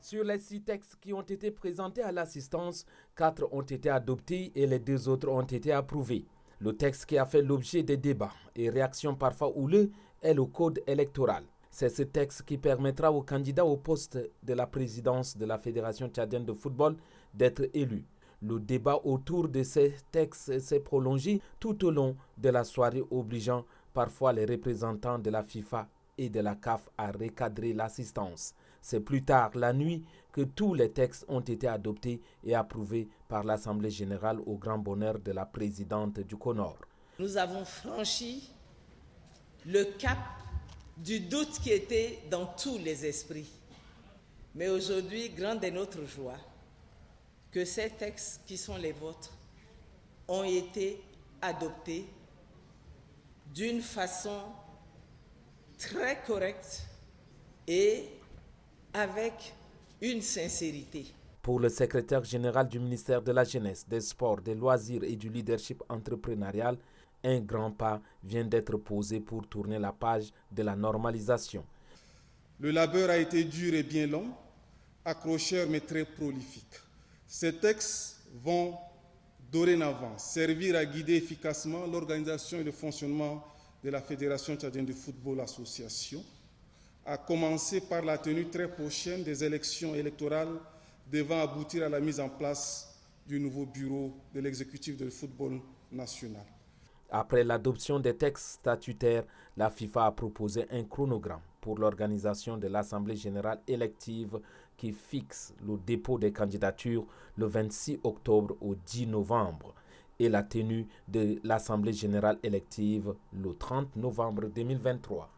Sur les 6 textes qui ont été présentés à l'assistance, 4 ont été adoptés et les 2 autres ont été approuvés. Le texte qui a fait l'objet des débats et réactions parfois houleuses est le code électoral. C'est ce texte qui permettra aux candidats au poste de la présidence de la Fédération tchadienne de football d'être élus. Le débat autour de ces textes s'est prolongé tout au long de la soirée, obligeant parfois les représentants de la FIFA et de la CAF à recadrer l'assistance. C'est plus tard la nuit que tous les textes ont été adoptés et approuvés par l'Assemblée générale au grand bonheur de la présidente du CONOR. Nous avons franchi le cap du doute qui était dans tous les esprits. Mais aujourd'hui, grande est notre joie que ces textes qui sont les vôtres ont été adoptés d'une façon très correcte et avec une sincérité. Pour le secrétaire général du ministère de la Jeunesse, des Sports, des Loisirs et du Leadership entrepreneurial, un grand pas vient d'être posé pour tourner la page de la normalisation. Le labeur a été dur et bien long, accrocheur mais très prolifique. Ces textes vont dorénavant servir à guider efficacement l'organisation et le fonctionnement de la Fédération tchadienne de football association, à commencer par la tenue très prochaine des élections électorales devant aboutir à la mise en place du nouveau bureau de l'exécutif de football national. Après l'adoption des textes statutaires, la FIFA a proposé un chronogramme pour l'organisation de l'Assemblée générale élective qui fixe le dépôt des candidatures le 26 octobre au 10 novembre et la tenue de l'Assemblée générale élective le 30 novembre 2023.